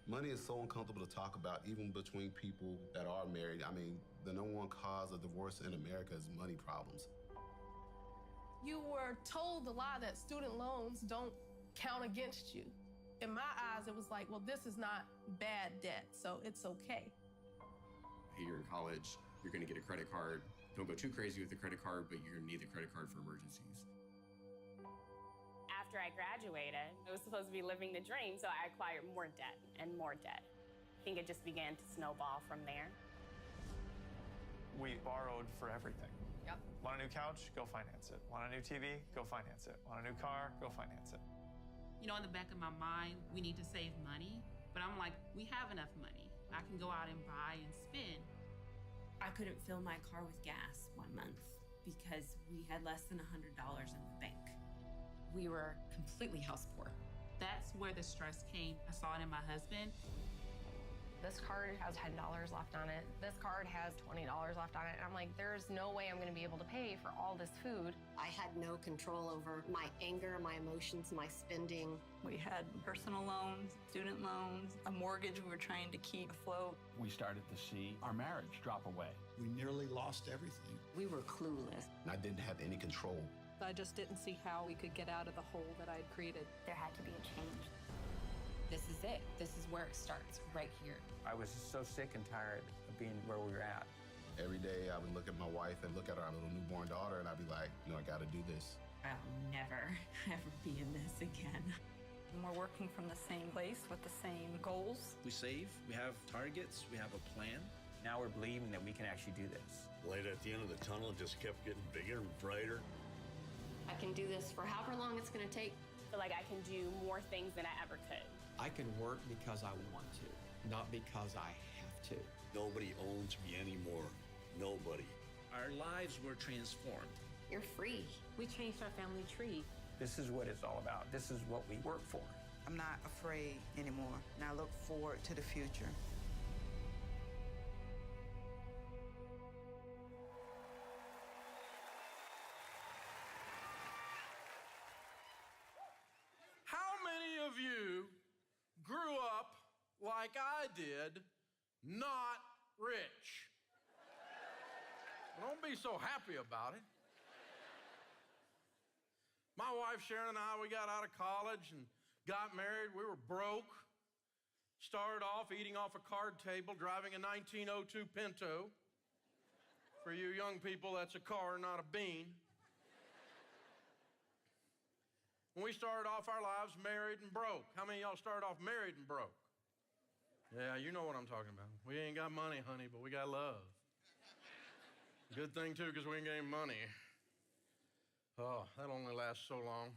Money is so uncomfortable to talk about, even between people that are married. I mean, the number one cause of divorce in America is money problems. You were told the lie that student loans don't count against you. In my eyes, it was like, well, this is not bad debt, so it's okay. Hey, you're in college, you're gonna get a credit card. Don't go too crazy with the credit card, but you're gonna need the credit card for emergencies. After I graduated, I was supposed to be living the dream, so I acquired more debt and more debt. I think it just began to snowball from there. We borrowed for everything. Yep. Want a new couch? Go finance it. Want a new TV? Go finance it. Want a new car? Go finance it. You know, in the back of my mind, we need to save money, but I'm like, we have enough money. I can go out and buy and spend. I couldn't fill my car with gas one month because we had less than $100 in the bank. We were completely house poor. That's where the stress came. I saw it in my husband. This card has $10 left on it. This card has $20 left on it. And I'm like, there's no way I'm gonna be able to pay for all this food. I had no control over my anger, my emotions, my spending. We had personal loans, student loans, a mortgage we were trying to keep afloat. We started to see our marriage drop away. We nearly lost everything. We were clueless. And I didn't have any control. I just didn't see how we could get out of the hole that I'd created. There had to be a change. This is it. This is where it starts, right here. I was so sick and tired of being where we were at. Every day I would look at my wife and look at our little newborn daughter, and I'd be like, you know, I gotta do this. I'll never, ever be in this again. And we're working from the same place with the same goals. We save, we have targets, we have a plan. Now we're believing that we can actually do this. Light at the end of the tunnel just kept getting bigger and brighter. I can do this for however long it's gonna take. I feel like I can do more things than I ever could. I can work because I want to, not because I have to. Nobody owns me anymore. Nobody. Our lives were transformed. You're free. We changed our family tree. This is what it's all about. This is what we work for. I'm not afraid anymore, and I look forward to the future. How many of you grew up like I did, not rich? Don't be so happy about it. My wife Sharon and I, we got out of college and got married. We were broke. Started off eating off a card table, driving a 1902 Pinto. For you young people, that's a car, not a bean. When we started off our lives married and broke. How many of y'all started off married and broke? Yeah, you know what I'm talking about. We ain't got money, honey, but we got love. Good thing, too, because we ain't got any money. Oh, that only lasts so long.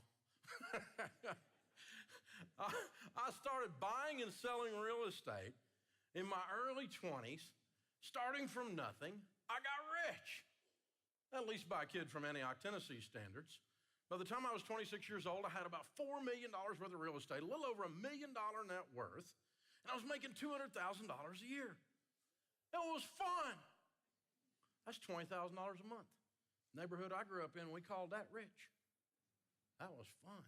I started buying and selling real estate in my early 20s, starting from nothing. I got rich, at least by a kid from Antioch, Tennessee standards. By the time I was 26 years old, I had about $4 million worth of real estate, a little over $1 million net worth, and I was making $200,000 a year. It was fun. That's $20,000 a month. Neighborhood I grew up in, we called that rich. That was fun.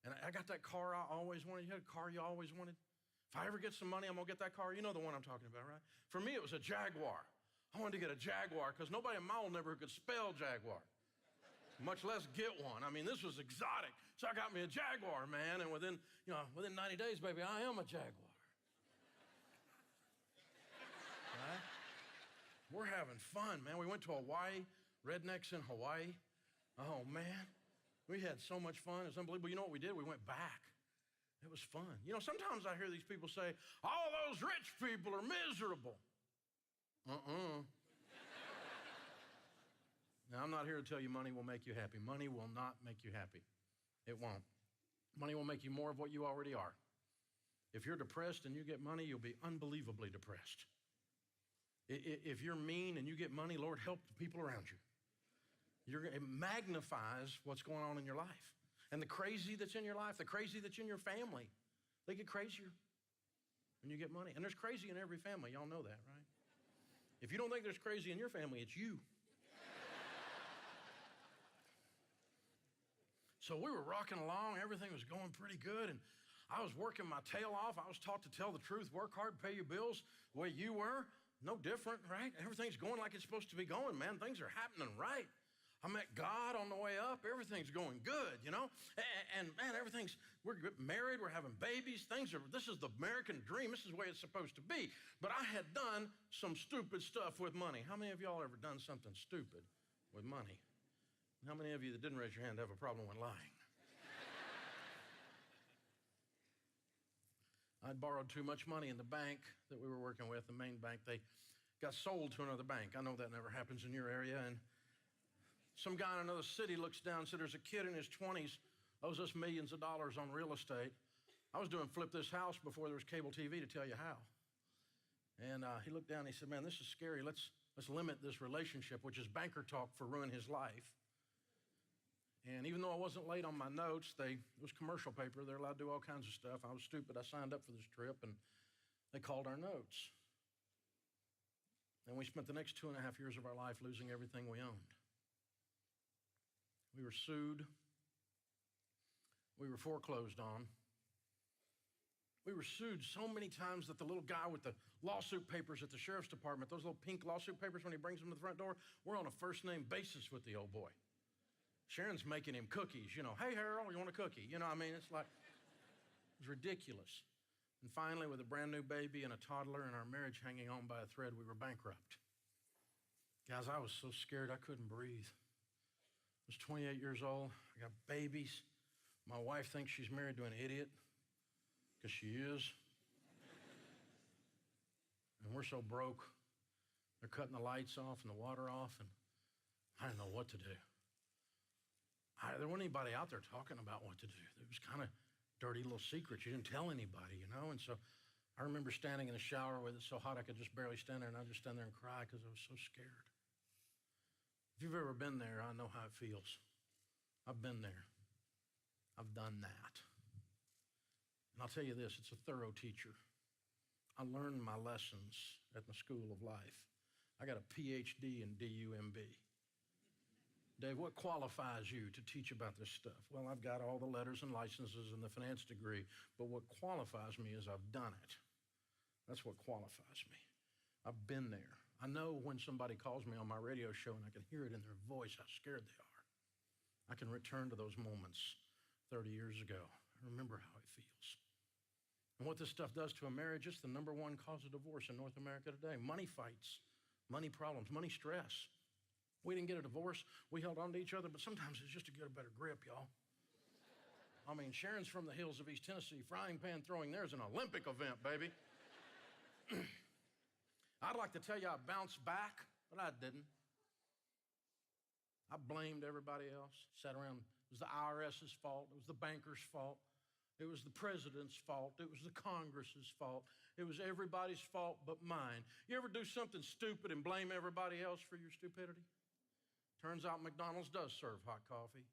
And I got that car I always wanted. You had a car you always wanted? If I ever get some money, I'm gonna get that car. You know the one I'm talking about, right? For me, it was a Jaguar. I wanted to get a Jaguar because nobody in my old neighborhood could spell Jaguar, much less get one. I mean, this was exotic. So I got me a Jaguar, man, and within 90 days, baby, I am a Jaguar. Right? We're having fun, man. We went to Hawaii, rednecks in Hawaii. Oh, man. We had so much fun. It's unbelievable. You know what we did? We went back. It was fun. You know, sometimes I hear these people say, all those rich people are miserable. Now, I'm not here to tell you money will make you happy. Money will not make you happy. It won't. Money will make you more of what you already are. If you're depressed and you get money, you'll be unbelievably depressed. If you're mean and you get money, Lord, help the people around you. It magnifies what's going on in your life. And the crazy that's in your life, the crazy that's in your family, they get crazier when you get money. And there's crazy in every family. Y'all know that, right? If you don't think there's crazy in your family, it's you. So we were rocking along. Everything was going pretty good. And I was working my tail off. I was taught to tell the truth, work hard, pay your bills the way you were. No different, right? Everything's going like it's supposed to be going, man. Things are happening right. I met God on the way up. Everything's going good, you know? And man, we're married, we're having babies. This is the American dream. This is the way it's supposed to be. But I had done some stupid stuff with money. How many of y'all ever done something stupid with money? How many of you that didn't raise your hand have a problem with lying? I'd borrowed too much money in the bank that we were working with, the main bank. They got sold to another bank. I know that never happens in your area. And some guy in another city looks down and said, there's a kid in his 20s, owes us millions of dollars on real estate. I was doing Flip This House before there was cable TV to tell you how. And he looked down and he said, man, this is scary. Let's limit this relationship, which is banker talk for ruin his life. And even though I wasn't late on my notes, it was commercial paper. They're allowed to do all kinds of stuff. I was stupid. I signed up for this trip, and they called our notes. And we spent the next 2.5 years of our life losing everything we owned. We were sued. We were foreclosed on. We were sued so many times that the little guy with the lawsuit papers at the sheriff's department, those little pink lawsuit papers when he brings them to the front door, we're on a first-name basis with the old boy. Sharon's making him cookies, you know. Hey, Harold, you want a cookie? You know, I mean, it's ridiculous. And finally, with a brand new baby and a toddler and our marriage hanging on by a thread, we were bankrupt. Guys, I was so scared I couldn't breathe. I was 28 years old. I got babies. My wife thinks she's married to an idiot, because she is. And we're so broke. They're cutting the lights off and the water off, and I didn't know what to do. There wasn't anybody out there talking about what to do. It was kind of dirty little secrets. You didn't tell anybody, you know? And so I remember standing in the shower with it so hot I could just barely stand there, and I'd just stand there and cry because I was so scared. If you've ever been there, I know how it feels. I've been there. I've done that. And I'll tell you this, it's a thorough teacher. I learned my lessons at the school of life. I got a PhD in DUMB. Dave, what qualifies you to teach about this stuff? Well, I've got all the letters and licenses and the finance degree, but what qualifies me is I've done it. That's what qualifies me. I've been there. I know when somebody calls me on my radio show and I can hear it in their voice how scared they are. I can return to those moments 30 years ago. I remember how it feels. And what this stuff does to a marriage, it's the #1 cause of divorce in North America today. Money fights, money problems, money stress. We didn't get a divorce. We held on to each other, but sometimes it's just to get a better grip, y'all. I mean, Sharon's from the hills of East Tennessee. Frying pan throwing there's an Olympic event, baby. I'd like to tell you I bounced back, but I didn't. I blamed everybody else. Sat around, it was the IRS's fault. It was the banker's fault. It was the president's fault. It was the Congress's fault. It was everybody's fault but mine. You ever do something stupid and blame everybody else for your stupidity? Turns out McDonald's does serve hot coffee.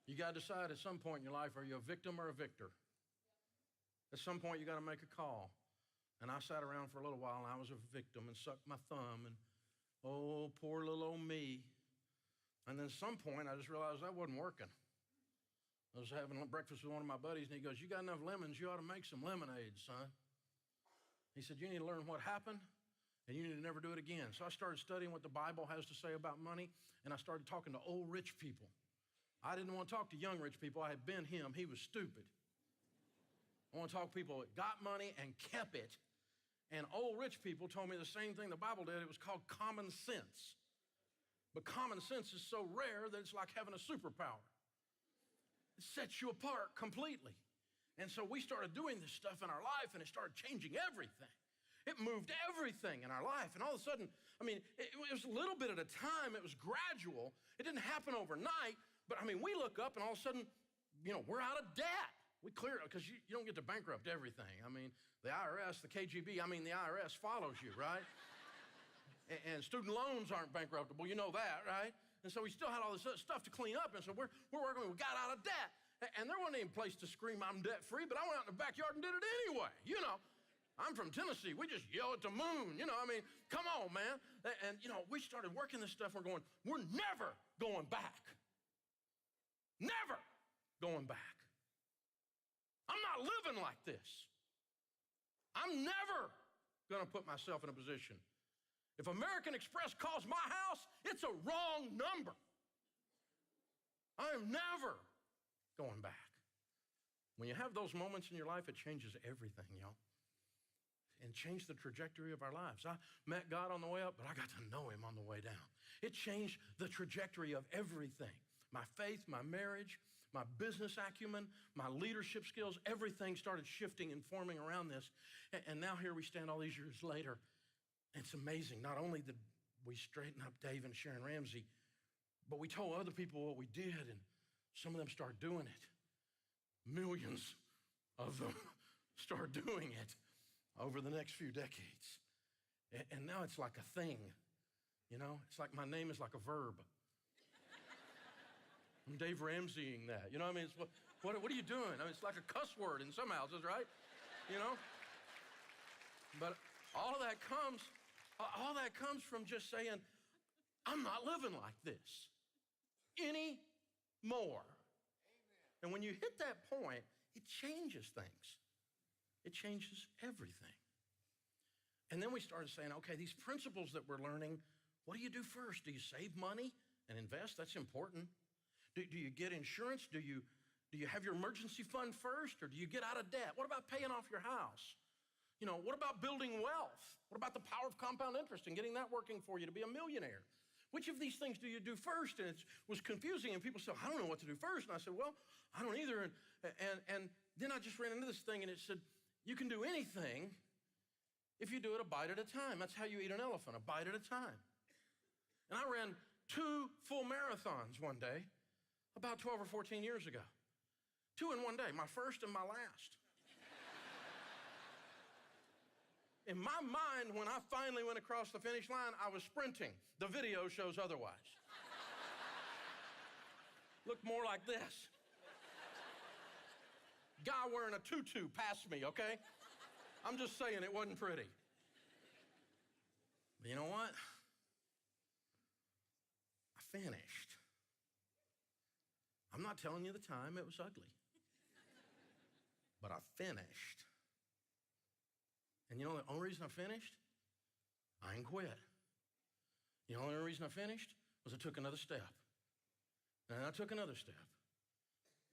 You got to decide at some point in your life, are you a victim or a victor? At some point, you got to make a call. And I sat around for a little while, and I was a victim and sucked my thumb, and oh, poor little old me. And then at some point, I just realized that wasn't working. I was having breakfast with one of my buddies, and he goes, you got enough lemons, you ought to make some lemonade, son. He said, you need to learn what happened, and you need to never do it again. So I started studying what the Bible has to say about money, and I started talking to old rich people. I didn't want to talk to young rich people. I had been him. He was stupid. I want to talk to people that got money and kept it. And old rich people told me the same thing the Bible did. It was called common sense. But common sense is so rare that it's like having a superpower. It sets you apart completely. And so we started doing this stuff in our life, and it started changing everything. It moved everything in our life. And all of a sudden, I mean, it was a little bit at a time. It was gradual. It didn't happen overnight. But, I mean, we look up, and all of a sudden, you know, we're out of debt. We clear it, because you don't get to bankrupt everything. I mean, the IRS, the KGB, the IRS follows you, right? And student loans aren't bankruptable. You know that, right? And so we still had all this stuff to clean up. And so we're working, we got out of debt. And there wasn't any place to scream, I'm debt-free, but I went out in the backyard and did it anyway. You know, I'm from Tennessee. We just yell at the moon. You know, come on, man. And, we started working this stuff. We're going, we're never going back. Never going back. I'm not living like this. I'm never going to put myself in a position. If American Express calls my house, it's a wrong number. I am never going back. When you have those moments in your life, it changes everything, y'all. And changed the trajectory of our lives. I met God on the way up, but I got to know him on the way down. It changed the trajectory of everything. My faith, my marriage, my business acumen, my leadership skills, everything started shifting and forming around this. And now here we stand all these years later. And it's amazing. Not only did we straighten up Dave and Sharon Ramsey, but we told other people what we did, and some of them started doing it. Millions of them start doing it over the next few decades. And now it's like a thing, you know? It's like my name is like a verb. I'm Dave Ramseying that, you know what I mean? It's, what are you doing? I mean, it's like a cuss word in some houses, right? You know? But all that comes from just saying, I'm not living like this anymore. And when you hit that point, it changes things. It changes everything. And then we started saying, okay, these principles that we're learning, what do you do first? Do you save money and invest? That's important. Do you get insurance? Do you have your emergency fund first, or do you get out of debt? What about paying off your house? You know, what about building wealth? What about the power of compound interest and getting that working for you to be a millionaire? Which of these things do you do first? And it was confusing, and people said, I don't know what to do first. And I said, well, I don't either. And then I just ran into this thing, and it said, you can do anything if you do it a bite at a time. That's how you eat an elephant, a bite at a time. And I ran 2 full marathons one day, about 12 or 14 years ago. 2 in one day, my first and my last. In my mind, when I finally went across the finish line, I was sprinting. The video shows otherwise. Looked more like this. Guy wearing a tutu passed me, okay? I'm just saying it wasn't pretty. But you know what? I finished. I'm not telling you the time, it was ugly. But I finished. And you know the only reason I finished? I ain't quit. The only reason I finished was I took another step. And then I took another step.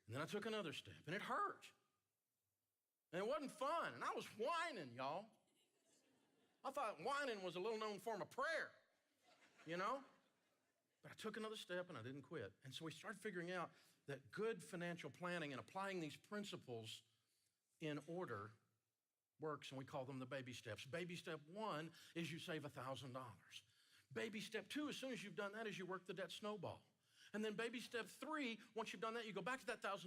And then I took another step. And it hurt. And it wasn't fun. And I was whining, y'all. I thought whining was a little-known form of prayer, you know? But I took another step and I didn't quit. And so we started figuring out that good financial planning and applying these principles in order works, and we call them the baby steps. Baby step 1 is you save $1,000. Baby step 2, as soon as you've done that, is you work the debt snowball. And then baby step 3, once you've done that, you go back to that $1,000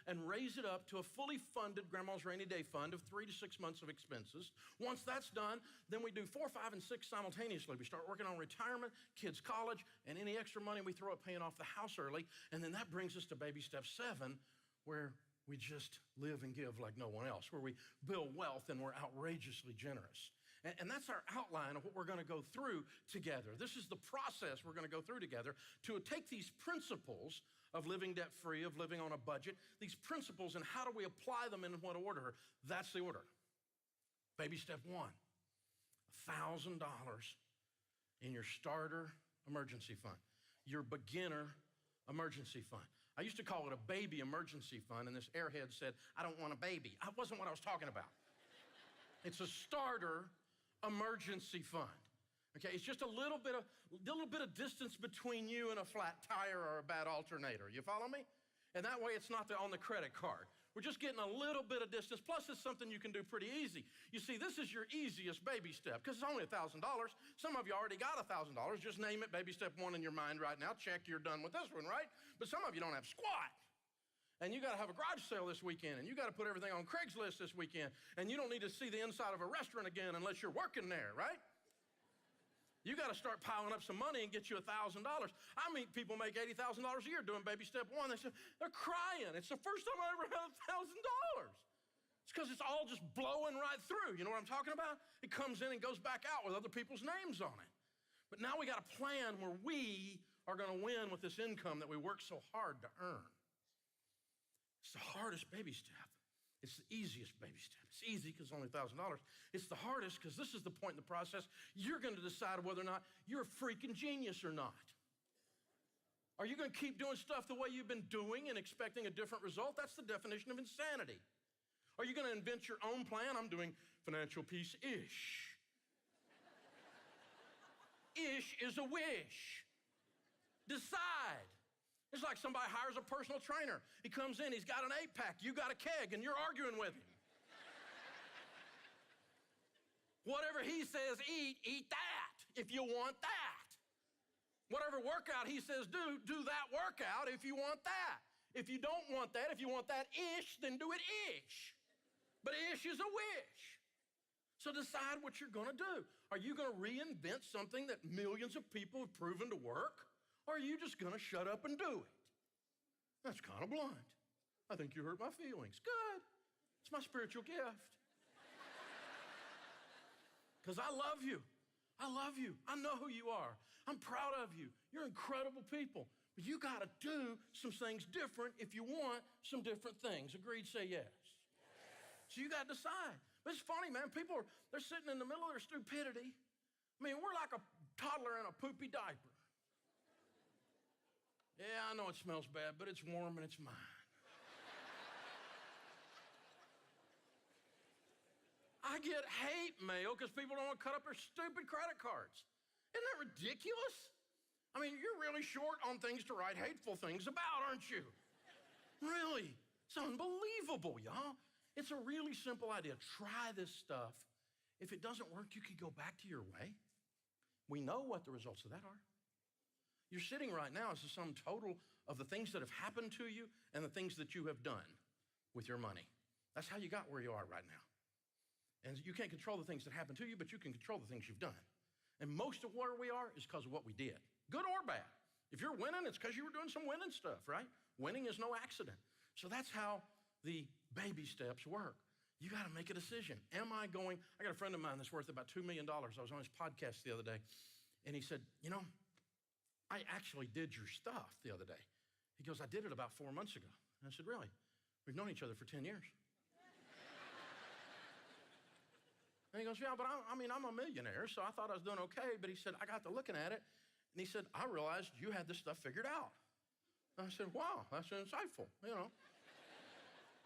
and raise it up to a fully funded grandma's rainy day fund of 3 to 6 months of expenses. Once that's done, then we do 4, 5, and 6 simultaneously. We start working on retirement, kids' college, and any extra money we throw at paying off the house early. And then that brings us to baby step 7, where we just live and give like no one else, where we build wealth and we're outrageously generous. And that's our outline of what we're going to go through together. This is the process we're going to go through together to take these principles of living debt-free, of living on a budget, these principles, and how do we apply them in what order? That's the order. Baby step 1, $1,000 in your starter emergency fund, your beginner emergency fund. I used to call it a baby emergency fund, and this airhead said, I don't want a baby. That wasn't what I was talking about. It's a starter emergency fund. Okay, it's just a little bit of distance between you and a flat tire or a bad alternator. You follow me? And that way it's not on the credit card. We're just getting a little bit of distance, plus it's something you can do pretty easy. You see, this is your easiest baby step, because it's only $1,000. Some of you already got $1,000. Just name it baby step 1 in your mind right now. Check, you're done with this one, right? But some of you don't have squat. And you got to have a garage sale this weekend, and you got to put everything on Craigslist this weekend, and you don't need to see the inside of a restaurant again unless you're working there, right? You got to start piling up some money and get you $1,000. I meet people make $80,000 a year doing baby step 1. They say, they're crying. It's the first time I ever had $1,000. It's because it's all just blowing right through. You know what I'm talking about? It comes in and goes back out with other people's names on it. But now we got a plan where we are going to win with this income that we work so hard to earn. It's the hardest baby step. It's the easiest baby step. It's easy because it's only $1,000. It's the hardest because this is the point in the process. You're going to decide whether or not you're a freaking genius or not. Are you going to keep doing stuff the way you've been doing and expecting a different result? That's the definition of insanity. Are you going to invent your own plan? I'm doing financial peace-ish. Ish is a wish. Decide. It's like somebody hires a personal trainer. He comes in, he's got an 8-pack, you got a keg, and you're arguing with him. Whatever he says eat that if you want that. Whatever workout he says do that workout if you want that. If you don't want that, if you want that ish, then do it ish. But ish is a wish. So decide what you're gonna do. Are you gonna reinvent something that millions of people have proven to work? Or are you just gonna shut up and do it? That's kind of blunt. I think you hurt my feelings. Good. It's my spiritual gift. Because I love you. I love you. I know who you are. I'm proud of you. You're incredible people. But you got to do some things different if you want some different things. Agreed? Say yes. So you got to decide. But it's funny, man. People they're sitting in the middle of their stupidity. I mean, we're like a toddler in a poopy diaper. Yeah, I know it smells bad, but it's warm and it's mine. I get hate mail because people don't want to cut up their stupid credit cards. Isn't that ridiculous? I mean, you're really short on things to write hateful things about, aren't you? Really? It's unbelievable, y'all. It's a really simple idea. Try this stuff. If it doesn't work, you can go back to your way. We know what the results of that are. You're sitting right now as the sum total of the things that have happened to you and the things that you have done with your money. That's how you got where you are right now. And you can't control the things that happen to you, but you can control the things you've done. And most of where we are is because of what we did, good or bad. If you're winning, it's because you were doing some winning stuff, right? Winning is no accident. So that's how the baby steps work. You got to make a decision. Am I going? I got a friend of mine that's worth about $2 million. I was on his podcast the other day, and he said, you know, I actually did your stuff the other day. He goes, I did it about 4 months ago. And I said, really? We've known each other for 10 years. And he goes, yeah, but I'm a millionaire, so I thought I was doing okay. But he said, I got to looking at it, and he said, I realized you had this stuff figured out. And I said, wow, that's insightful, you know.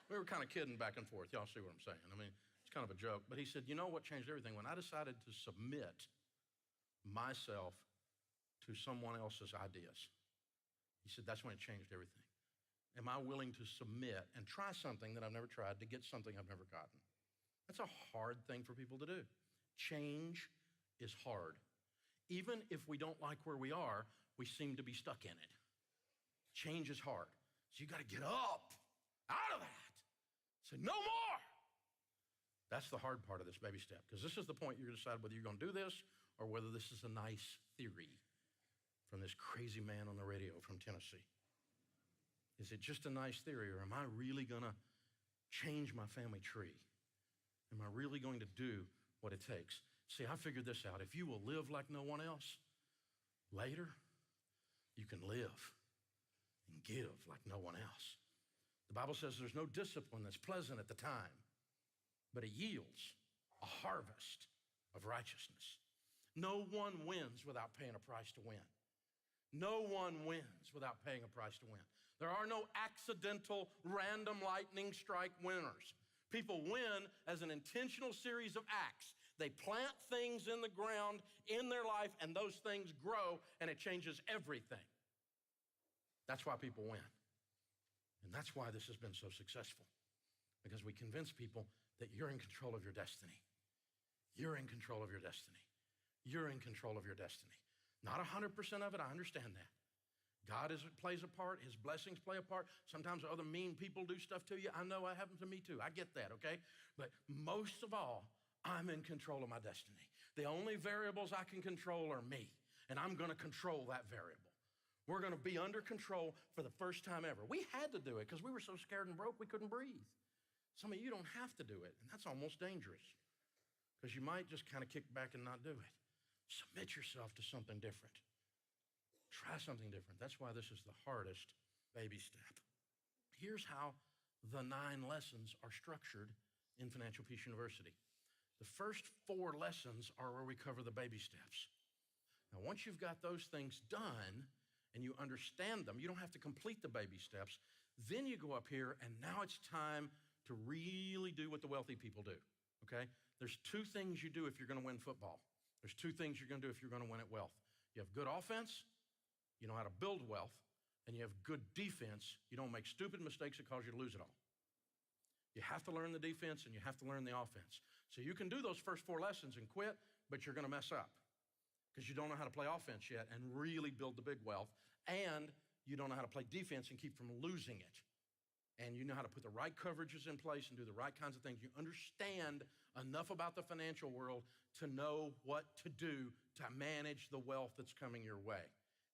We were kind of kidding back and forth. Y'all see what I'm saying. I mean, it's kind of a joke. But he said, you know what changed everything? When I decided to submit myself to someone else's ideas, he said, that's when it changed everything. Am I willing to submit and try something that I've never tried to get something I've never gotten? That's a hard thing for people to do. Change is hard. Even if we don't like where we are, we seem to be stuck in it. Change is hard. So you got to get up out of that. Say, no more. That's the hard part of this baby step, because this is the point you're going to decide whether you're going to do this or whether this is a nice theory from this crazy man on the radio from Tennessee. Is it just a nice theory, or am I really going to change my family tree? Am I really going to do what it takes? See, I figured this out. If you will live like no one else, later you can live and give like no one else. The Bible says there's no discipline that's pleasant at the time, but it yields a harvest of righteousness. No one wins without paying a price to win. No one wins without paying a price to win. There are no accidental, random lightning strike winners. People win as an intentional series of acts. They plant things in the ground in their life, and those things grow, and it changes everything. That's why people win. And that's why this has been so successful, because we convince people that you're in control of your destiny. You're in control of your destiny. You're in control of your destiny. Not 100% of it, I understand that. God plays a part, his blessings play a part. Sometimes other mean people do stuff to you. I know that happens to me too. I get that, okay? But most of all, I'm in control of my destiny. The only variables I can control are me, and I'm gonna control that variable. We're gonna be under control for the first time ever. We had to do it because we were so scared and broke we couldn't breathe. Some of you don't have to do it, and that's almost dangerous, because you might just kind of kick back and not do it. Submit yourself to something different. Try something different. That's why this is the hardest baby step. Here's how the 9 lessons are structured in Financial Peace University. The first 4 lessons are where we cover the baby steps. Now, once you've got those things done and you understand them, you don't have to complete the baby steps. Then you go up here, and now it's time to really do what the wealthy people do, okay? There's 2 things you do if you're gonna win football. There's 2 things you're gonna do if you're gonna win at wealth. You have good offense, you know how to build wealth, and you have good defense. You don't make stupid mistakes that cause you to lose it all. You have to learn the defense and you have to learn the offense. So you can do those first 4 lessons and quit, but you're gonna mess up because you don't know how to play offense yet and really build the big wealth, and you don't know how to play defense and keep from losing it. And you know how to put the right coverages in place and do the right kinds of things. You understand enough about the financial world to know what to do to manage the wealth that's coming your way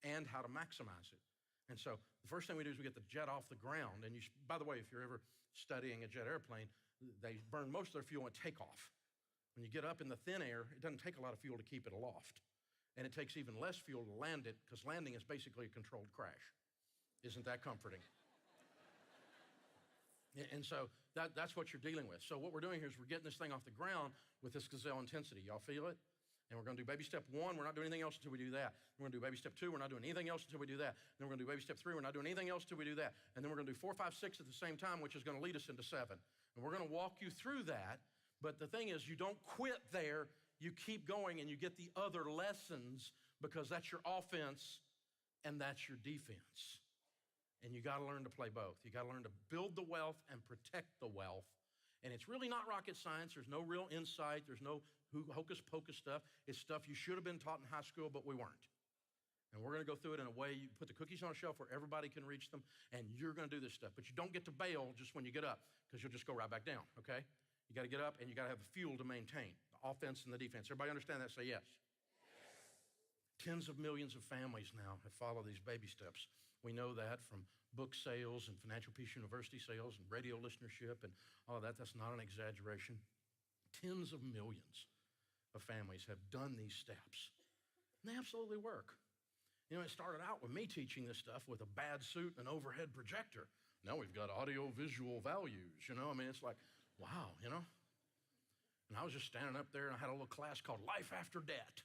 and how to maximize it. And so the first thing we do is we get the jet off the ground. And by the way, if you're ever studying a jet airplane, they burn most of their fuel at takeoff. When you get up in the thin air, it doesn't take a lot of fuel to keep it aloft. And it takes even less fuel to land it, because landing is basically a controlled crash. Isn't that comforting? And so that's what you're dealing with. So what we're doing here is we're getting this thing off the ground with this gazelle intensity. Y'all feel it? And we're gonna do baby step 1, we're not doing anything else until we do that. We're gonna do baby step 2, we're not doing anything else until we do that. Then we're gonna do baby step 3, we're not doing anything else until we do that. And then we're gonna do 4, 5, 6 at the same time, which is gonna lead us into 7. And we're gonna walk you through that. But the thing is, you don't quit there, you keep going and you get the other lessons, because that's your offense and that's your defense. And you gotta learn to play both. You gotta learn to build the wealth and protect the wealth. And it's really not rocket science. There's no real insight. There's no hocus pocus stuff. It's stuff you should have been taught in high school, but we weren't. And we're gonna go through it in a way, you put the cookies on a shelf where everybody can reach them, and you're gonna do this stuff. But you don't get to bail just when you get up, because you'll just go right back down, okay? You gotta get up and you gotta have the fuel to maintain, the offense and the defense. Everybody understand that? Say yes. Tens of millions of families now have followed these baby steps. We know that from book sales and Financial Peace University sales and radio listenership and all of that. That's not an exaggeration. Tens of millions of families have done these steps, and they absolutely work. You know, it started out with me teaching this stuff with a bad suit and an overhead projector. Now we've got audio-visual values, you know? I mean, it's like, wow, you know? And I was just standing up there, and I had a little class called Life After Debt.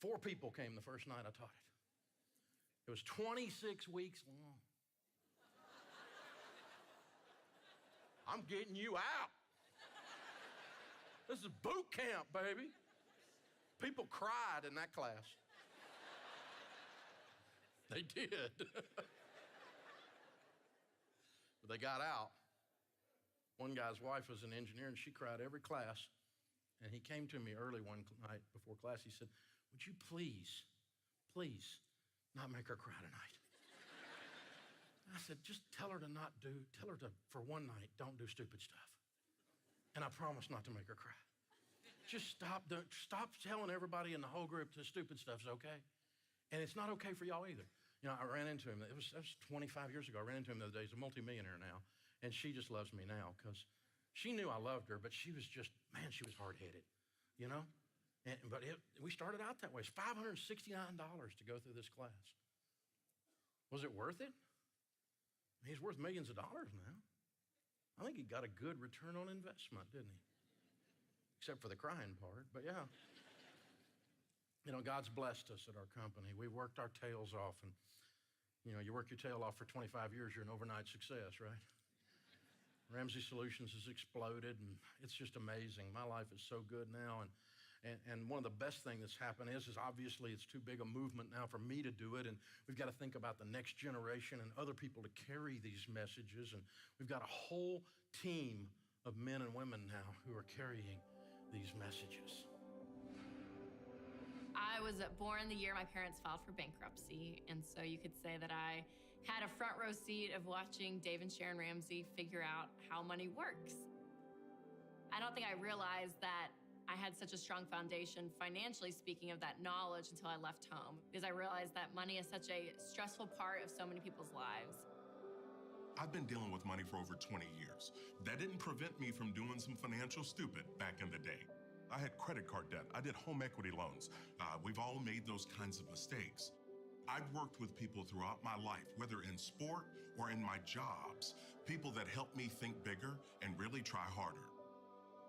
4 people came the first night I taught it. It was 26 weeks long. I'm getting you out. This is boot camp, baby. People cried in that class. They did. But they got out. One guy's wife was an engineer, and she cried every class. And he came to me early one night before class. He said, "Would you please not make her cry tonight?" I said, "Just tell her to, for one night, don't do stupid stuff. And I promise not to make her cry. Just stop telling everybody in the whole group the stupid stuff's okay. And it's not okay for y'all either." You know, I ran into him, that was 25 years ago. I ran into him the other day. He's a multimillionaire now. And she just loves me now, because she knew I loved her, but she was just, man, she was hard-headed, you know? But we started out that way. It's $569 to go through this class. Was it worth it? He's worth millions of dollars now. I think he got a good return on investment, didn't he? Except for the crying part, but yeah. You know, God's blessed us at our company. We worked our tails off, and you know, you work your tail off for 25 years, you're an overnight success, right? Ramsey Solutions has exploded, and it's just amazing. My life is so good now, and one of the best things that's happened is obviously it's too big a movement now for me to do it, and we've got to think about the next generation and other people to carry these messages, and we've got a whole team of men and women now who are carrying these messages. I was born the year my parents filed for bankruptcy, and so you could say that I had a front row seat of watching Dave and Sharon Ramsey figure out how money works. I don't think I realized that I had such a strong foundation, financially speaking, of that knowledge until I left home, because I realized that money is such a stressful part of so many people's lives. I've been dealing with money for over 20 years. That didn't prevent me from doing some financial stupid back in the day. I had credit card debt. I did home equity loans. We've all made those kinds of mistakes. I've worked with people throughout my life, whether in sport or in my jobs, people that help me think bigger and really try harder.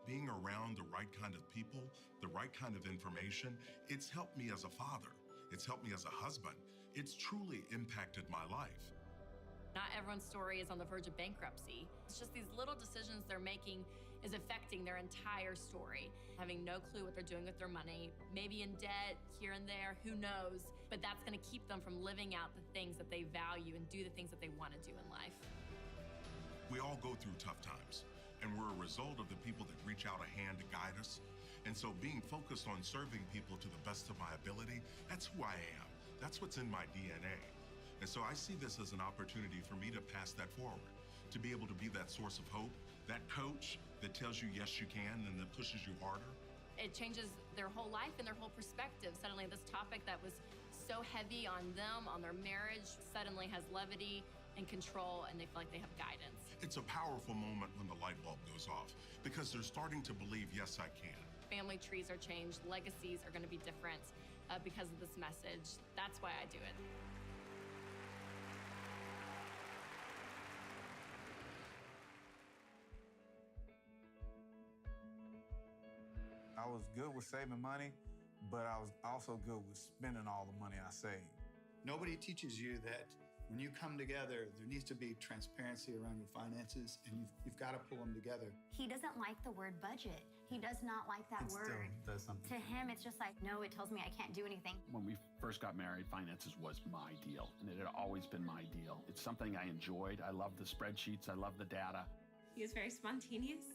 Being around the right kind of people, the right kind of information, it's helped me as a father. It's helped me as a husband. It's truly impacted my life. Not everyone's story is on the verge of bankruptcy. It's just these little decisions they're making is affecting their entire story. Having no clue what they're doing with their money, maybe in debt here and there, who knows? But that's gonna keep them from living out the things that they value and do the things that they wanna do in life. We all go through tough times, and we're a result of the people that reach out a hand to guide us. And so being focused on serving people to the best of my ability, that's who I am. That's what's in my DNA. And so I see this as an opportunity for me to pass that forward, to be able to be that source of hope, that coach that tells you yes you can and that pushes you harder. It changes their whole life and their whole perspective. Suddenly this topic that was so heavy on them, on their marriage, suddenly has levity and control, and they feel like they have guidance. It's a powerful moment when the light bulb goes off because they're starting to believe, yes, I can. Family trees are changed, legacies are gonna be different because of this message. That's why I do it. I was good with saving money, but I was also good with spending all the money I saved. Nobody teaches you that when you come together, there needs to be transparency around your finances, and you've got to pull them together. He doesn't like the word budget. He does not like that word. Still does something. To him, it's just like, no, it tells me I can't do anything. When we first got married, finances was my deal, and it had always been my deal. It's something I enjoyed. I love the spreadsheets. I love the data. He was very spontaneous,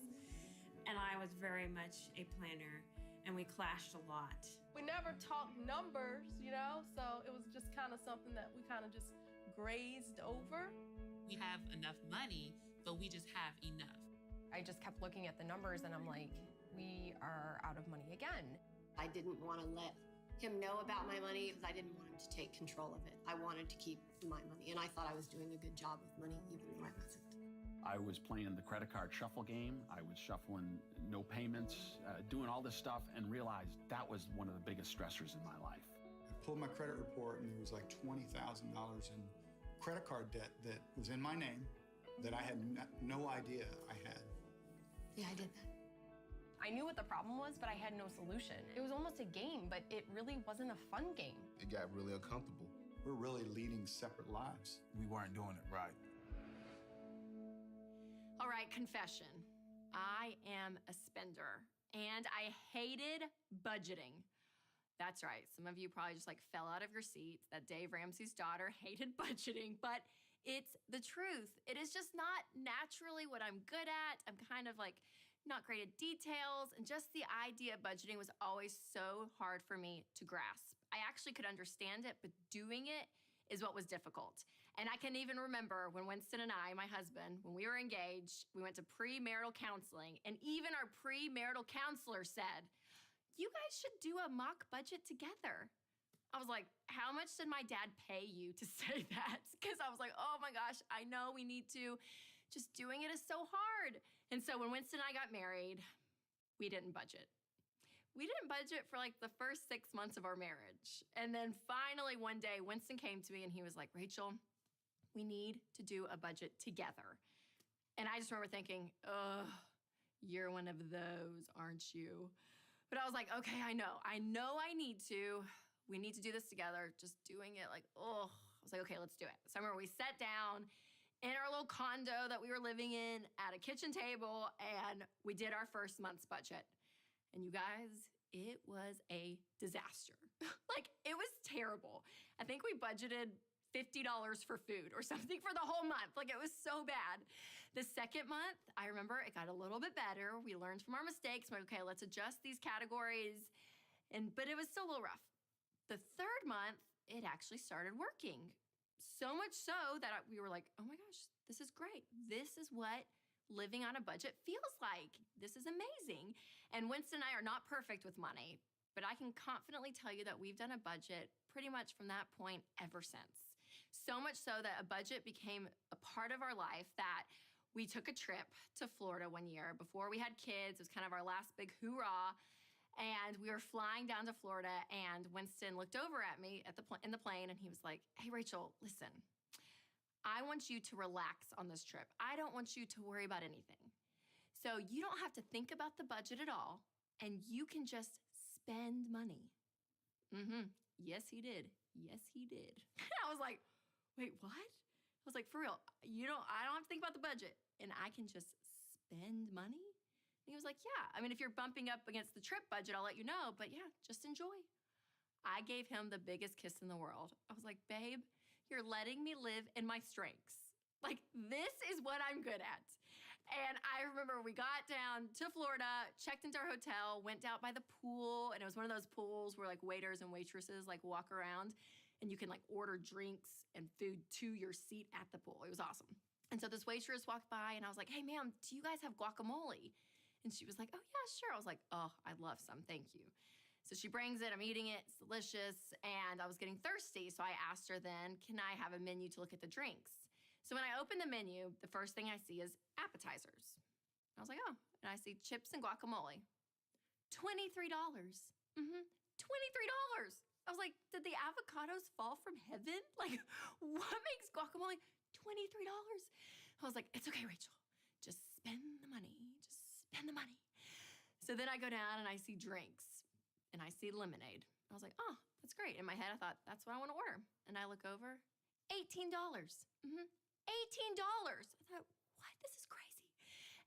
and I was very much a planner, and we clashed a lot. We never talked numbers, you know, so it was just kind of something that we kind of just grazed over. We have enough money, but we just have enough. I just kept looking at the numbers and I'm like, we are out of money again. I didn't want to let him know about my money because I didn't want him to take control of it. I wanted to keep my money, and I thought I was doing a good job with money, even though I wasn't. I was playing the credit card shuffle game. I was shuffling no payments, doing all this stuff, and realized that was one of the biggest stressors in my life. I pulled my credit report, and there was like $20,000 in credit card debt that was in my name that I had no idea I had. Yeah, I did that. I knew what the problem was, but I had no solution. It was almost a game, but it really wasn't a fun game. It got really uncomfortable. We're really leading separate lives. We weren't doing it right. All right, confession. I am a spender, and I hated budgeting. That's right. Some of you probably just like fell out of your seats that Dave Ramsey's daughter hated budgeting, but it's the truth. It is just not naturally what I'm good at. I'm kind of like not great at details, and just the idea of budgeting was always so hard for me to grasp. I actually could understand it, but doing it is what was difficult. And I can even remember when Winston and I, my husband, when we were engaged, we went to premarital counseling, and even our premarital counselor said, you guys should do a mock budget together. I was like, how much did my dad pay you to say that? Because I was like, oh my gosh, I know we need to. Just doing it is so hard. And so when Winston and I got married, we didn't budget. We didn't budget for like the first 6 months of our marriage. And then finally one day, Winston came to me and he was like, Rachel, we need to do a budget together. And I just remember thinking, ugh, you're one of those, aren't you? But I was like, okay, I know I need to. We need to do this together. Just doing it like, oh, I was like, okay, let's do it. So I remember we sat down in our little condo that we were living in at a kitchen table, and we did our first month's budget. And you guys, it was a disaster. Like, it was terrible. I think we budgeted $50 for food or something for the whole month. Like, it was so bad. The second month, I remember it got a little bit better. We learned from our mistakes. We're like, okay, let's adjust these categories. But it was still a little rough. The third month, it actually started working. So much so that we were like, oh my gosh, this is great. This is what living on a budget feels like. This is amazing. And Winston and I are not perfect with money, but I can confidently tell you that we've done a budget pretty much from that point ever since. So much so that a budget became a part of our life that we took a trip to Florida one year before we had kids. It was kind of our last big hoorah. And we were flying down to Florida, and Winston looked over at me in the plane, and he was like, hey, Rachel, listen, I want you to relax on this trip. I don't want you to worry about anything. So you don't have to think about the budget at all, and you can just spend money. Yes, he did. Yes, he did. I was like, wait, what? I was like, for real, I don't have to think about the budget, and I can just spend money? And he was like, yeah. I mean, if you're bumping up against the trip budget, I'll let you know, but yeah, just enjoy. I gave him the biggest kiss in the world. I was like, babe, you're letting me live in my strengths. Like, this is what I'm good at. And I remember we got down to Florida, checked into our hotel, went out by the pool, and it was one of those pools where like waiters and waitresses like walk around and you can like order drinks and food to your seat at the pool. It was awesome. And so this waitress walked by and I was like, hey ma'am, do you guys have guacamole? And she was like, oh yeah, sure. I was like, oh, I'd love some, thank you. So she brings it, I'm eating it, it's delicious, and I was getting thirsty, so I asked her then, can I have a menu to look at the drinks? So when I open the menu, the first thing I see is appetizers. I was like, oh, and I see chips and guacamole. $23. $23. I was like, did the avocados fall from heaven? Like, what makes guacamole $23? I was like, it's okay, Rachel. Just spend the money. Just spend the money. So then I go down and I see drinks and I see lemonade. I was like, oh, that's great. In my head, I thought, that's what I want to order. And I look over, $18. $18. I thought, what? This is crazy.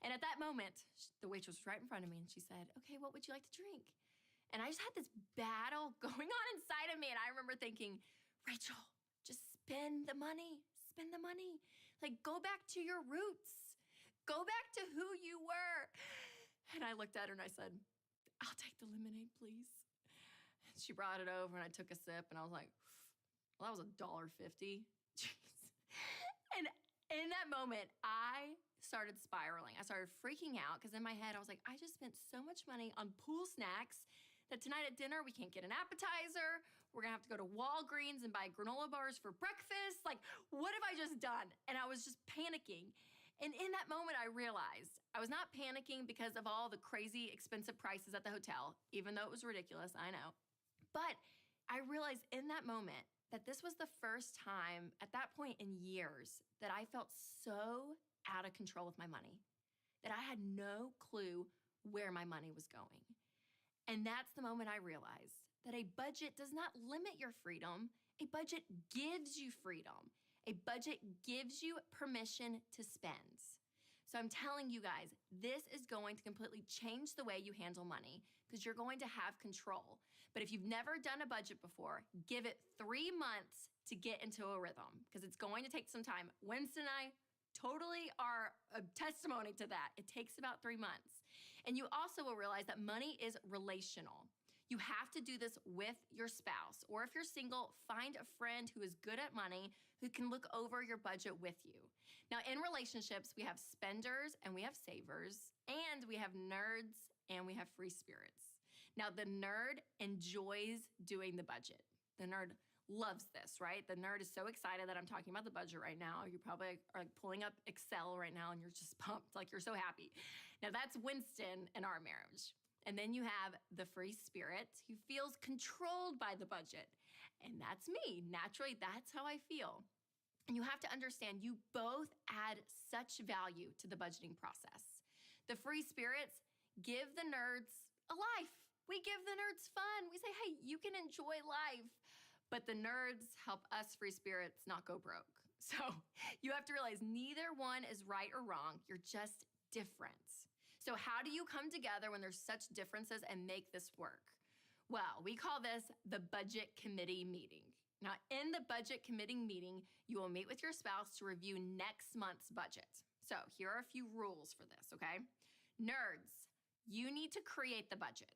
And at that moment, the waitress was right in front of me and she said, okay, what would you like to drink? And I just had this battle going on inside of me. And I remember thinking, Rachel, just spend the money. Spend the money. Like, go back to your roots. Go back to who you were. And I looked at her and I said, I'll take the lemonade, please. And she brought it over and I took a sip and I was like, well, that was $1.50. Jeez. And in that moment, I started spiraling. I started freaking out because in my head, I was like, I just spent so much money on pool snacks that tonight at dinner, we can't get an appetizer. We're gonna have to go to Walgreens and buy granola bars for breakfast. Like, what have I just done? And I was just panicking. And in that moment, I realized I was not panicking because of all the crazy expensive prices at the hotel, even though it was ridiculous, I know. But I realized in that moment that this was the first time at that point in years that I felt so out of control with my money, that I had no clue where my money was going. And that's the moment I realized that a budget does not limit your freedom. A budget gives you freedom. A budget gives you permission to spend. So I'm telling you guys, this is going to completely change the way you handle money because you're going to have control. But if you've never done a budget before, give it 3 months to get into a rhythm because it's going to take some time. Winston and I totally are a testimony to that. It takes about 3 months. And you also will realize that money is relational. You have to do this with your spouse, or if you're single, find a friend who is good at money who can look over your budget with you. Now, in relationships, we have spenders and we have savers, and we have nerds and we have free spirits. Now, the nerd enjoys doing the budget. The nerd loves this, right? The nerd is so excited that I'm talking about the budget right now. You probably are pulling up Excel right now and you're just pumped, like you're so happy. Now, that's Winston in our marriage. And then you have the free spirit who feels controlled by the budget. And that's me. Naturally, that's how I feel. And you have to understand, you both add such value to the budgeting process. The free spirits give the nerds a life. We give the nerds fun. We say, hey, you can enjoy life. But the nerds help us free spirits not go broke. So you have to realize neither one is right or wrong. You're just different. So how do you come together when there's such differences and make this work? Well, we call this the budget committee meeting. Now, in the budget committee meeting, you will meet with your spouse to review next month's budget. So here are a few rules for this, okay? Nerds, you need to create the budget.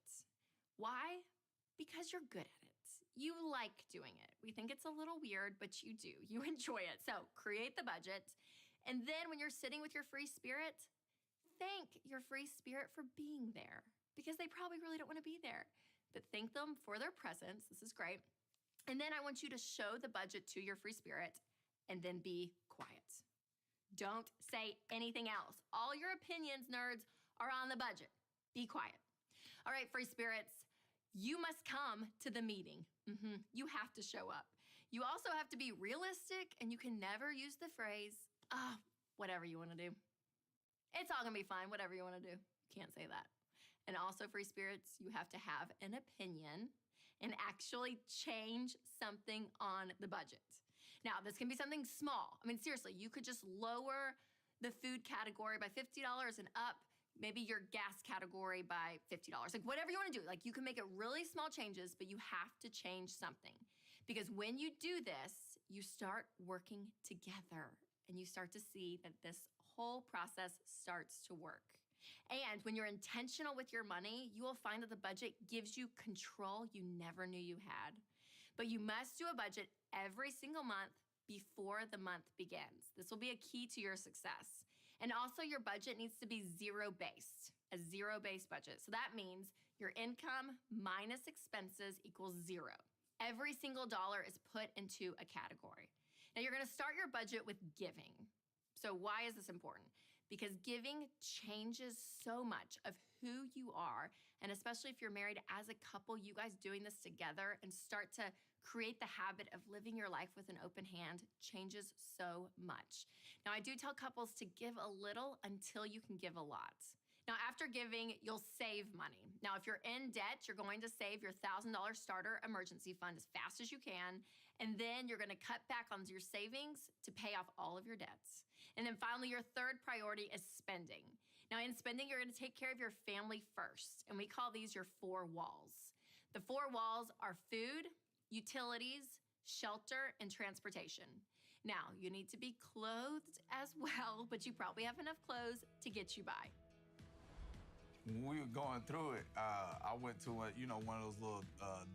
Why? Because you're good at it. You like doing it. We think it's a little weird, but you do. You enjoy it. So create the budget. And then when you're sitting with your free spirit, thank your free spirit for being there because they probably really don't want to be there. But thank them for their presence. This is great. And then I want you to show the budget to your free spirit and then be quiet. Don't say anything else. All your opinions, nerds, are on the budget. Be quiet. All right, free spirits, you must come to the meeting. You have to show up. You also have to be realistic, and you can never use the phrase, whatever you want to do. It's all gonna be fine, whatever you want to do. You can't say that. And also, free spirits, you have to have an opinion and actually change something on the budget. Now, this can be something small. I mean, seriously, you could just lower the food category by $50 and up, maybe your gas category by $50. Like whatever you want to do, like you can make it really small changes, but you have to change something. Because when you do this, you start working together and you start to see that this whole process starts to work. And when you're intentional with your money, you will find that the budget gives you control you never knew you had. But you must do a budget every single month before the month begins. This will be a key to your success. And also your budget needs to be zero-based, a zero-based budget. So that means your income minus expenses equals zero. Every single dollar is put into a category. Now you're gonna start your budget with giving. So why is this important? Because giving changes so much of who you are, and especially if you're married as a couple, you guys doing this together and start to create the habit of living your life with an open hand changes so much. Now, I do tell couples to give a little until you can give a lot. Now, after giving, you'll save money. Now, if you're in debt, you're going to save your $1,000 starter emergency fund as fast as you can, and then you're gonna cut back on your savings to pay off all of your debts. And then finally, your third priority is spending. Now, in spending, you're gonna take care of your family first, and we call these your 4 walls. The 4 walls are food, utilities, shelter, and transportation. Now, you need to be clothed as well, but you probably have enough clothes to get you by. When we were going through it, I went to one of those little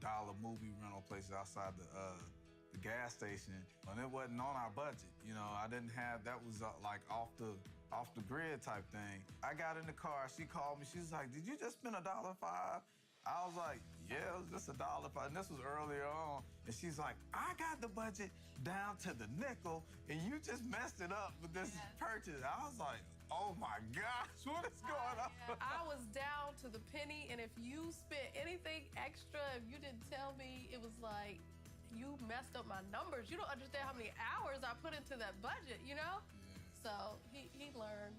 dollar movie rental places outside the gas station, and it wasn't on our budget. I didn't have, that was like off the grid type thing. I got in the car, she called me, she was like, "Did you just spend $1.05?" I was like, "Yeah, it was just $1.05," and this was earlier on. And she's like, "I got the budget down to the nickel, and you just messed it up with this purchase." I was like, "Oh my gosh, what is going on?" I was down to the penny, and if you spent anything extra, if you didn't tell me, it was like, you messed up my numbers. You don't understand how many hours I put into that budget, So he learned,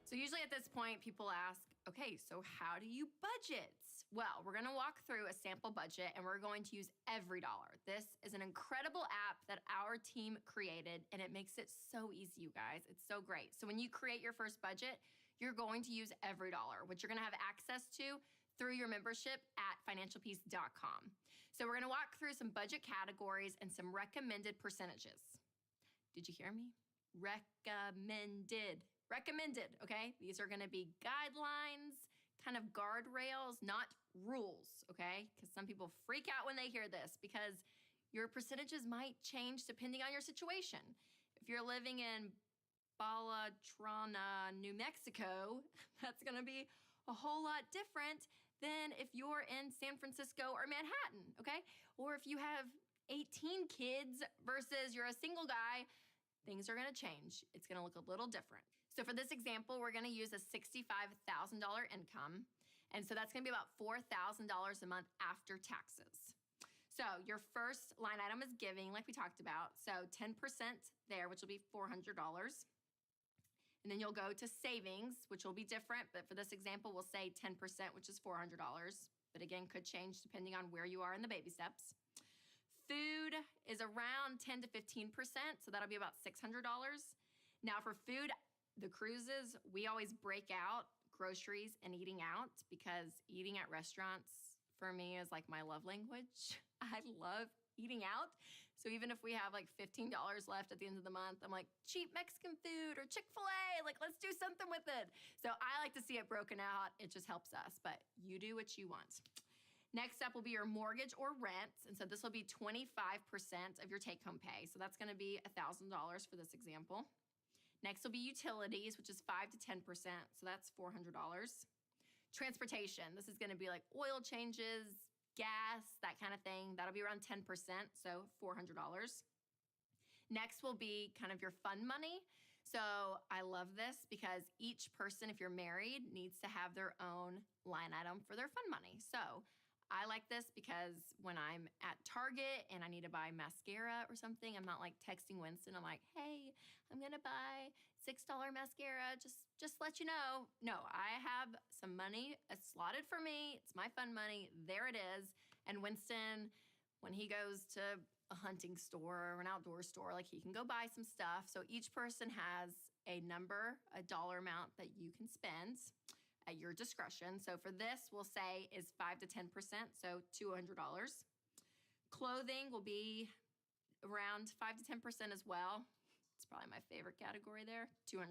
So usually at this point, people ask, okay, so how do you budget? Well, we're gonna walk through a sample budget and we're going to use every dollar. This is an incredible app that our team created and it makes it so easy, you guys. It's so great. So when you create your first budget, you're going to use every dollar, which you're gonna have access to through your membership at financialpeace.com. So we're gonna walk through some budget categories and some recommended percentages. Did you hear me? Recommended, okay? These are gonna be guidelines, kind of guardrails, not rules, okay? Because some people freak out when they hear this because your percentages might change depending on your situation. If you're living in Balatrana, New Mexico, that's gonna be a whole lot different than if you're in San Francisco or Manhattan, okay? Or if you have 18 kids versus you're a single guy, things are gonna change. It's gonna look a little different. So for this example, we're gonna use a $65,000 income. And so that's gonna be about $4,000 a month after taxes. So your first line item is giving, like we talked about. So 10% there, which will be $400. And then you'll go to savings, which will be different, but for this example, we'll say 10%, which is $400. But again, could change depending on where you are in the baby steps. Food is around 10 to 15%, so that'll be about $600. Now for food, the cruises, we always break out groceries and eating out because eating at restaurants for me is like my love language. I love eating out. So even if we have like $15 left at the end of the month, I'm like, cheap Mexican food or Chick-fil-A, like let's do something with it. So I like to see it broken out. It just helps us, but you do what you want. Next up will be your mortgage or rent. And so this will be 25% of your take-home pay. So that's gonna be $1,000 for this example. Next will be utilities, which is 5 to 10%, so that's $400. Transportation, this is gonna be like oil changes, gas, that kind of thing. That'll be around 10%, so $400. Next will be kind of your fund money. So I love this because each person, if you're married, needs to have their own line item for their fun money. So I like this because when I'm at Target and I need to buy mascara or something, I'm not like texting Winston. I'm like, hey, I'm gonna buy $6 mascara, just let you know. No, I have some money slotted for me. It's my fun money. There it is. And Winston, when he goes to a hunting store or an outdoor store, like he can go buy some stuff. So each person has a number, a dollar amount that you can spend at your discretion. So for this, we'll say is 5 to 10%, so $200. Clothing will be around 5 to 10% as well. It's probably my favorite category there, $200.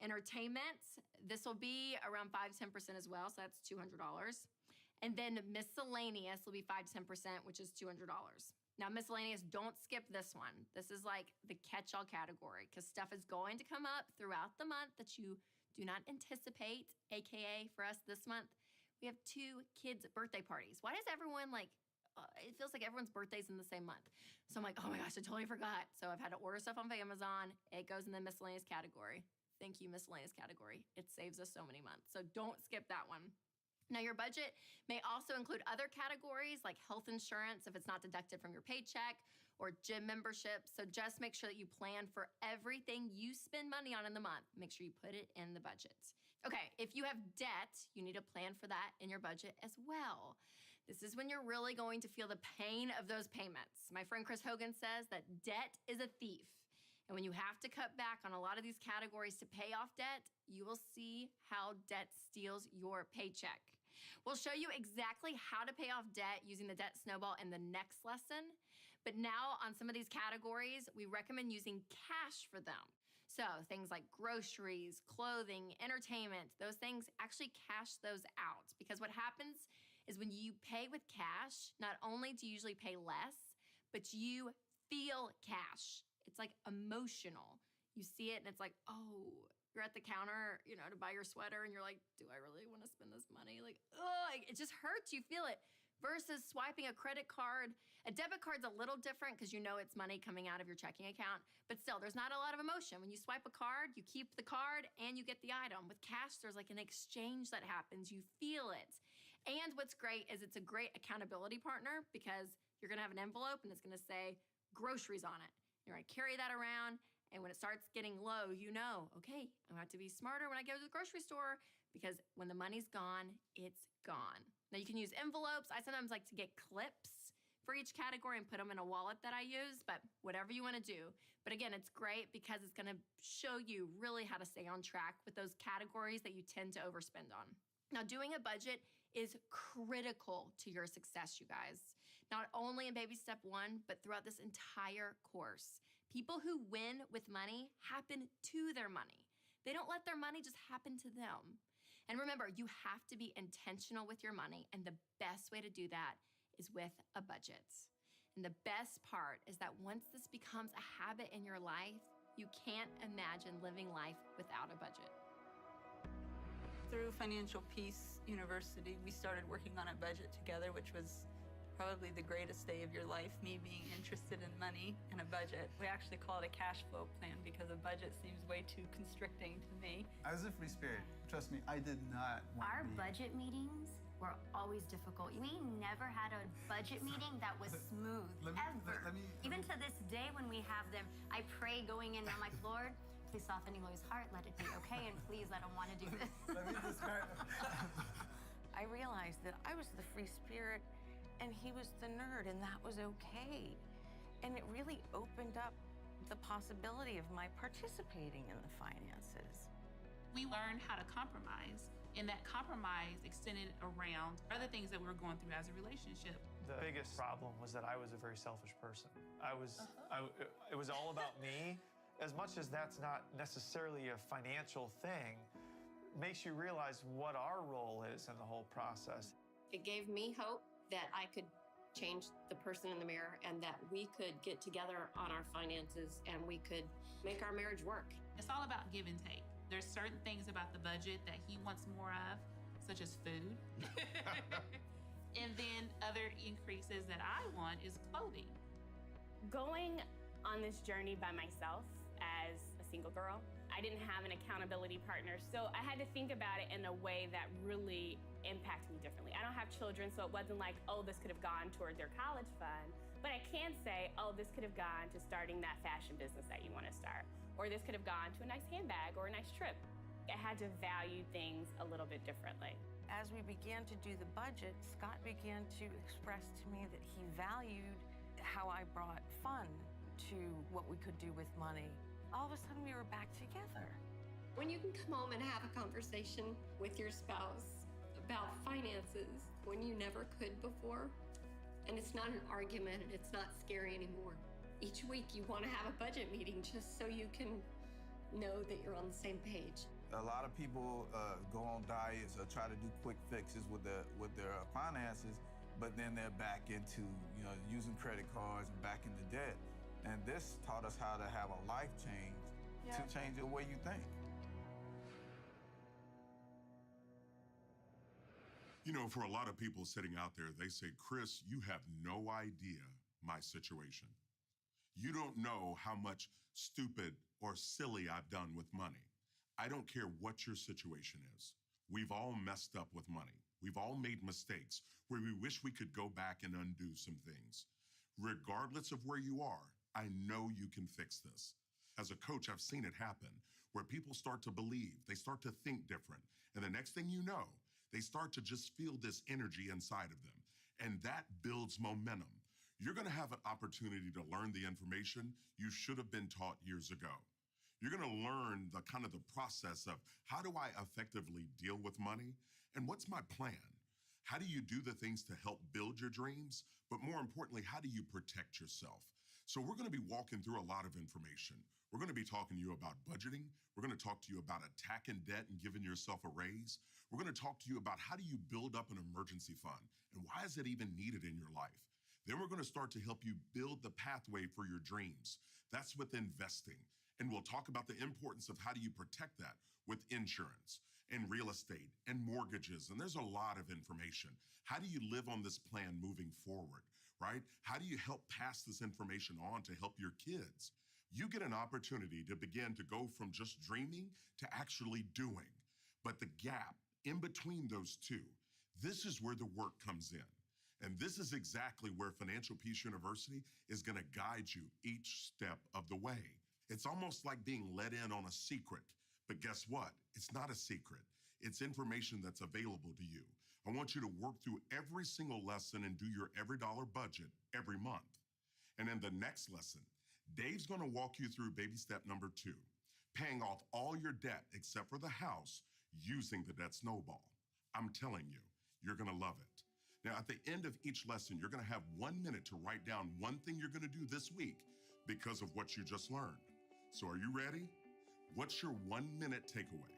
Entertainment, this will be around 5 to 10% as well, so that's $200. And then miscellaneous will be 5 to 10%, which is $200. Now, miscellaneous, don't skip this one. This is like the catch-all category because stuff is going to come up throughout the month that you do not anticipate, AKA for us this month, we have 2 kids' birthday parties. Why does everyone it feels like everyone's birthday's in the same month. So I'm like, oh my gosh, I totally forgot. So I've had to order stuff on Amazon. It goes in the miscellaneous category. Thank you, miscellaneous category. It saves us so many months. So don't skip that one. Now, your budget may also include other categories like health insurance if it's not deducted from your paycheck or gym membership. So just make sure that you plan for everything you spend money on in the month. Make sure you put it in the budget. Okay, if you have debt, you need to plan for that in your budget as well. This is when you're really going to feel the pain of those payments. My friend Chris Hogan says that debt is a thief. And when you have to cut back on a lot of these categories to pay off debt, you will see how debt steals your paycheck. We'll show you exactly how to pay off debt using the debt snowball in the next lesson. But now on some of these categories, we recommend using cash for them. So things like groceries, clothing, entertainment, those things, actually cash those out. Because what happens is when you pay with cash, not only do you usually pay less, but you feel cash. It's like emotional. You see it and it's like, oh, you're at the counter, to buy your sweater and you're like, do I really want to spend this money? Like, oh, it just hurts. You feel it. Versus swiping a credit card. A debit card's a little different because it's money coming out of your checking account. But still, there's not a lot of emotion. When you swipe a card, you keep the card and you get the item. With cash, there's like an exchange that happens. You feel it. And what's great is it's a great accountability partner because you're going to have an envelope and it's going to say groceries on it. You're going to carry that around. And when it starts getting low, okay, I'm going to have to be smarter when I go to the grocery store because when the money's gone, it's gone. Now you can use envelopes. I sometimes like to get clips for each category and put them in a wallet that I use, but whatever you want to do. But again, it's great because it's going to show you really how to stay on track with those categories that you tend to overspend on. Now, doing a budget is critical to your success, you guys. Not only in baby step 1, but throughout this entire course. People who win with money happen to their money. They don't let their money just happen to them. And remember, you have to be intentional with your money, and the best way to do that is with a budget. And the best part is that once this becomes a habit in your life, you can't imagine living life without a budget. Through Financial Peace University, we started working on a budget together, which was probably the greatest day of your life, me being interested in money and a budget. We actually call it a cash flow plan because a budget seems way too constricting to me. As a free spirit, trust me, I did not want Our to be... budget meetings were always difficult. We never had a budget meeting that was smooth, ever. Even to this day when we have them, I pray going in, I'm like, Lord, please soften Eloy's heart, let it be okay, and please let him want to do this. Let me describe. I realized that I was the free spirit and he was the nerd, and that was okay. And it really opened up the possibility of my participating in the finances. We learned how to compromise, and that compromise extended around other things that we were going through as a relationship. The biggest problem was that I was a very selfish person. It was all about me. As much as that's not necessarily a financial thing, makes you realize what our role is in the whole process. It gave me hope that I could change the person in the mirror and that we could get together on our finances and we could make our marriage work. It's all about give and take. There's certain things about the budget that he wants more of, such as food. And then other increases that I want is clothing. Going on this journey by myself as a single girl. I didn't have an accountability partner, so I had to think about it in a way that really impacted me differently. I don't have children, so it wasn't like, oh, this could have gone toward their college fund, but I can say, oh, this could have gone to starting that fashion business that you want to start, or this could have gone to a nice handbag or a nice trip. I had to value things a little bit differently. As we began to do the budget, Scott began to express to me that he valued how I brought fun to what we could do with money. All of a sudden, we were back together. When you can come home and have a conversation with your spouse about finances when you never could before, and it's not an argument and it's not scary anymore. Each week you want to have a budget meeting just so you can know that you're on the same page. A lot of people go on diets or try to do quick fixes with their finances, but then they're back into using credit cards and back into debt. And this taught us how to have a life change to change the way you think. You know, for a lot of people sitting out there, they say, Chris, you have no idea my situation. You don't know how much stupid or silly I've done with money. I don't care what your situation is. We've all messed up with money. We've all made mistakes where we wish we could go back and undo some things. Regardless of where you are, I know you can fix this. As a coach, I've seen it happen where people start to believe, they start to think different. And the next thing you know, they start to just feel this energy inside of them. And that builds momentum. You're going to have an opportunity to learn the information you should have been taught years ago. You're going to learn the process of how do I effectively deal with money and what's my plan? How do you do the things to help build your dreams? But more importantly, how do you protect yourself? So we're going to be walking through a lot of information. We're going to be talking to you about budgeting. We're going to talk to you about attacking debt and giving yourself a raise. We're going to talk to you about how do you build up an emergency fund and why is it even needed in your life? Then we're going to start to help you build the pathway for your dreams. That's with investing. And we'll talk about the importance of how do you protect that with insurance and real estate and mortgages. And there's a lot of information. How do you live on this plan moving forward, right? How do you help pass this information on to help your kids? You get an opportunity to begin to go from just dreaming to actually doing. But the gap in between those two, this is where the work comes in. And this is exactly where Financial Peace University is going to guide you each step of the way. It's almost like being let in on a secret. But guess what? It's not a secret. It's information that's available to you. I want you to work through every single lesson and do your every dollar budget every month. And in the next lesson, Dave's going to walk you through baby step number 2, paying off all your debt except for the house using the debt snowball. I'm telling you, you're going to love it. Now, at the end of each lesson, you're going to have 1 minute to write down one thing you're going to do this week because of what you just learned. So are you ready? What's your 1 minute takeaway?